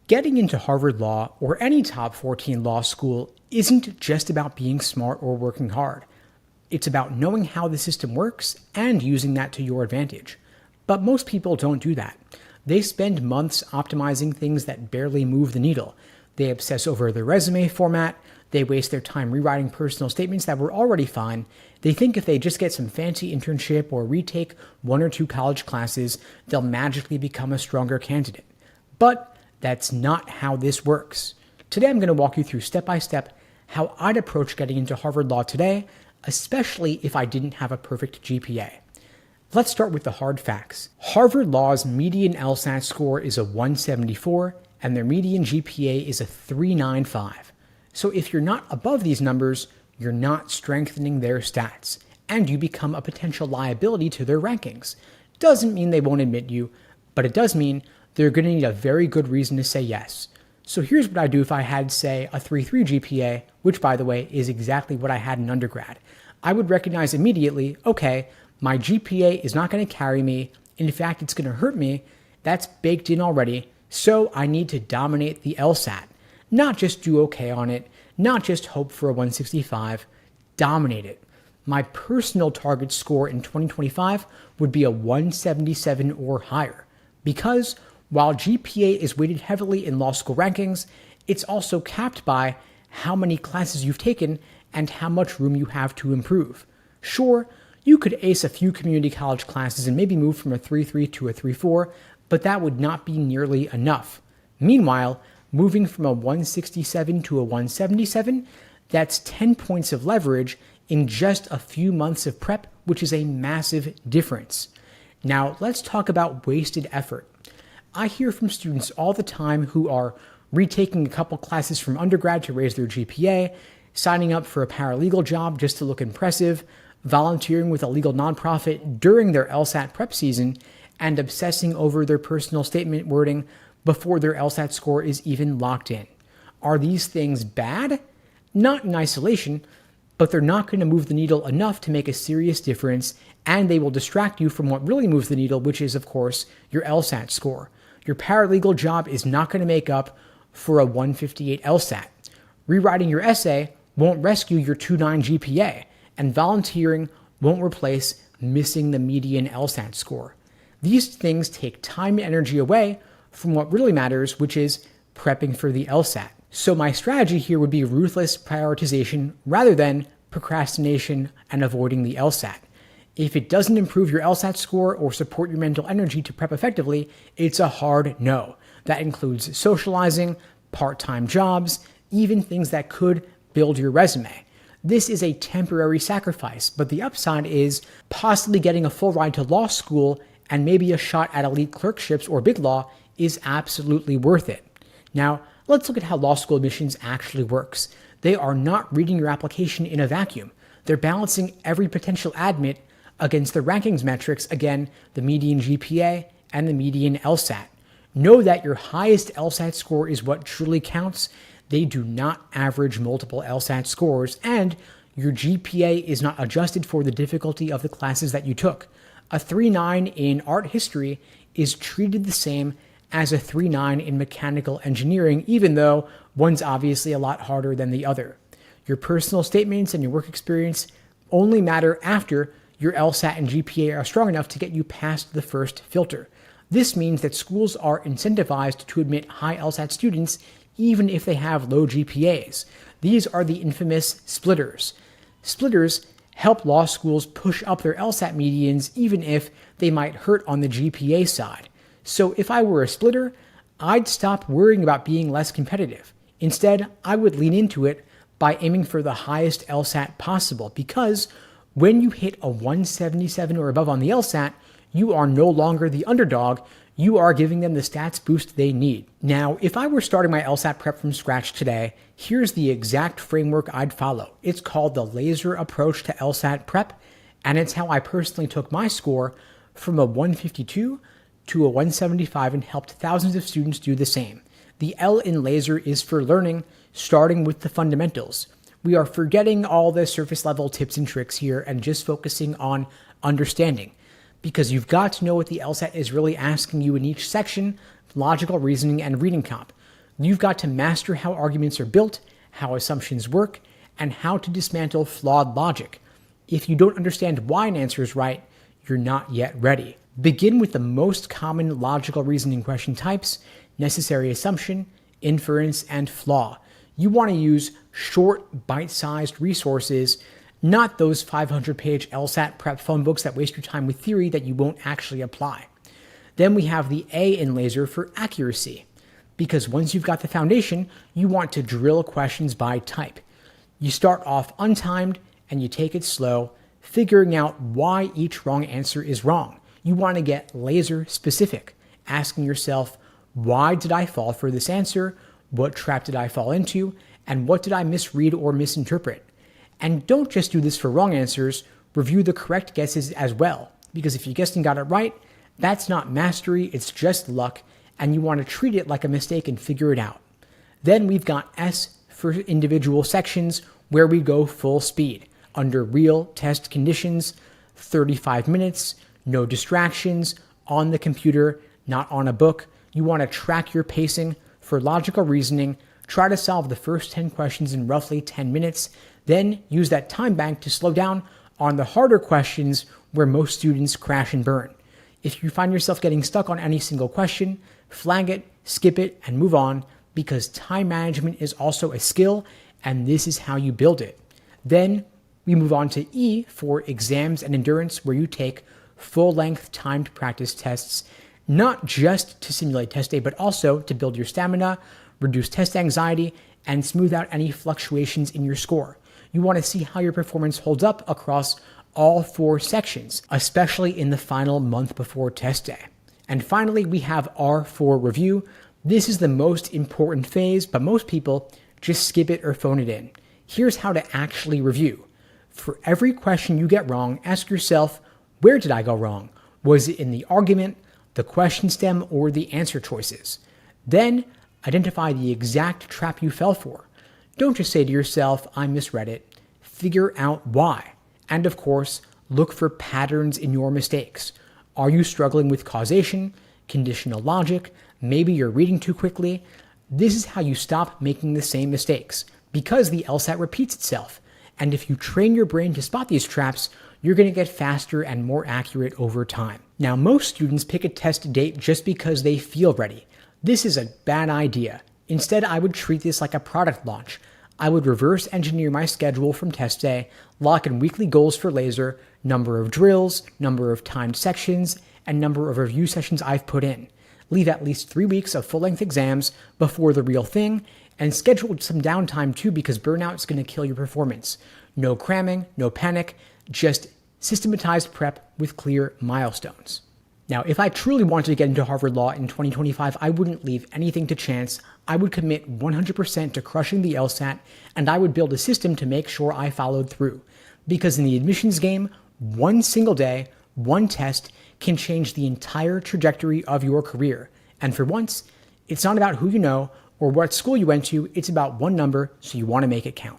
Getting into Harvard Law or any top 14 law school isn't just about being smart or working hard. It's about knowing how the system works and using that to your advantage. But most people don't do that. They spend months optimizing things that barely move the needle. They obsess over their resume format. They waste their time rewriting personal statements that were already fine. They think if they just get some fancy internship or retake 1 or 2 college classes, they'll magically become a stronger candidate. But that's not how this works. Today I'm going to walk you through step by step how I'd approach getting into Harvard Law today, especially if I didn't have a perfect GPA. Let's start with the hard facts. Harvard Law's median LSAT score is a 174, and their median GPA is a 395. So if you're not above these numbers, you're not strengthening their stats, and you become a potential liability to their rankings. Doesn't mean they won't admit you, but it does mean they're going to need a very good reason to say yes. So here's what I do if I had, say, a 3.3 GPA, which, by the way, is exactly what I had in undergrad. I would recognize immediately, okay, my GPA is not going to carry me. In fact, it's going to hurt me. That's baked in already. So I need to dominate the LSAT. Not just do okay on it, not just hope for a 165, dominate it. My personal target score in 2025 would be a 177 or higher, because while GPA is weighted heavily in law school rankings, it's also capped by how many classes you've taken and how much room you have to improve. Sure, you could ace a few community college classes and maybe move from a 3.3 to a 3.4, but that would not be nearly enough. Meanwhile, moving from a 167 to a 177, that's 10 points of leverage in just a few months of prep, which is a massive difference. Now, let's talk about wasted effort. I hear from students all the time who are retaking a couple classes from undergrad to raise their GPA, signing up for a paralegal job just to look impressive, volunteering with a legal nonprofit during their LSAT prep season, and obsessing over their personal statement wording before their LSAT score is even locked in. Are these things bad? Not in isolation, but they're not going to move the needle enough to make a serious difference, and they will distract you from what really moves the needle, which is, of course, your LSAT score. Your paralegal job is not going to make up for a 158 LSAT. Rewriting your essay won't rescue your 2.9 GPA, and volunteering won't replace missing the median LSAT score. These things take time and energy away from what really matters, which is prepping for the LSAT. So my strategy here would be ruthless prioritization rather than procrastination and avoiding the LSAT. If it doesn't improve your LSAT score or support your mental energy to prep effectively, it's a hard no. That includes socializing, part-time jobs, even things that could build your resume. This is a temporary sacrifice, but the upside is possibly getting a full ride to law school and maybe a shot at elite clerkships or big law is absolutely worth it. Now, let's look at how law school admissions actually works. They are not reading your application in a vacuum. They're balancing every potential admit against the rankings metrics, again, the median GPA and the median LSAT. Know that your highest LSAT score is what truly counts. They do not average multiple LSAT scores, and your GPA is not adjusted for the difficulty of the classes that you took. A 3.9 in art history is treated the same as a 3.9 in mechanical engineering, even though one's obviously a lot harder than the other. Your personal statements and your work experience only matter after your LSAT and GPA are strong enough to get you past the first filter. This means that schools are incentivized to admit high LSAT students even if they have low GPAs. These are the infamous splitters. Splitters help law schools push up their LSAT medians even if they might hurt on the GPA side. So if I were a splitter, I'd stop worrying about being less competitive. Instead, I would lean into it by aiming for the highest LSAT possible, because when you hit a 177 or above on the LSAT, you are no longer the underdog. You are giving them the stats boost they need. Now, if I were starting my LSAT prep from scratch today, here's the exact framework I'd follow. It's called the laser approach to LSAT prep, and it's how I personally took my score from a 152 to a 175 and helped thousands of students do the same. The L in laser is for learning, starting with the fundamentals. We are forgetting all the surface level tips and tricks here and just focusing on understanding, because you've got to know what the LSAT is really asking you in each section: logical reasoning and reading comp. You've got to master how arguments are built, how assumptions work, and how to dismantle flawed logic. If you don't understand why an answer is right, you're not yet ready. Begin with the most common logical reasoning question types: necessary assumption, inference, and flaw. You want to use short, bite-sized resources, not those 500-page LSAT prep phone books that waste your time with theory that you won't actually apply. Then we have the A in laser for accuracy, because once you've got the foundation, you want to drill questions by type. You start off untimed and you take it slow, figuring out why each wrong answer is wrong. You want to get laser specific, asking yourself, why did I fall for this answer? What trap did I fall into? And what did I misread or misinterpret? And don't just do this for wrong answers, review the correct guesses as well. Because if you guessed and got it right, that's not mastery, it's just luck, and you want to treat it like a mistake and figure it out. Then we've got S for individual sections, where we go full speed, under real test conditions, 35 minutes, no distractions, on the computer, not on a book. You want to track your pacing for logical reasoning, try to solve the first 10 questions in roughly 10 minutes, then use that time bank to slow down on the harder questions where most students crash and burn. If you find yourself getting stuck on any single question, flag it, skip it, and move on, because time management is also a skill, and this is how you build it. Then we move on to E for exams and endurance, where you take full-length timed practice tests, not just to simulate test day, but also to build your stamina, reduce test anxiety, and smooth out any fluctuations in your score. You want to see how your performance holds up across all 4 sections, especially in the final month before test day. And finally, we have R for review. This is the most important phase, but most people just skip it or phone it in. Here's how to actually review. For every question you get wrong, ask yourself, where did I go wrong? Was it in the argument, the question stem, or the answer choices? Then identify the exact trap you fell for. Don't just say to yourself, I misread it. Figure out why. And of course, look for patterns in your mistakes. Are you struggling with causation, conditional logic? Maybe you're reading too quickly. This is how you stop making the same mistakes, because the LSAT repeats itself. And if you train your brain to spot these traps, you're going to get faster and more accurate over time. Now, most students pick a test date just because they feel ready. This is a bad idea. Instead, I would treat this like a product launch. I would reverse engineer my schedule from test day, lock in weekly goals for laser, number of drills, number of timed sections, and number of review sessions I've put in. Leave at least 3 weeks of full-length exams before the real thing, and schedule some downtime too, because burnout is going to kill your performance. No cramming, no panic, just systematized prep with clear milestones. Now, if I truly wanted to get into Harvard Law in 2025, I wouldn't leave anything to chance. I would commit 100% to crushing the LSAT, and I would build a system to make sure I followed through. Because in the admissions game, one single day, one test can change the entire trajectory of your career. And for once, it's not about who you know or what school you went to, it's about one number, so you want to make it count.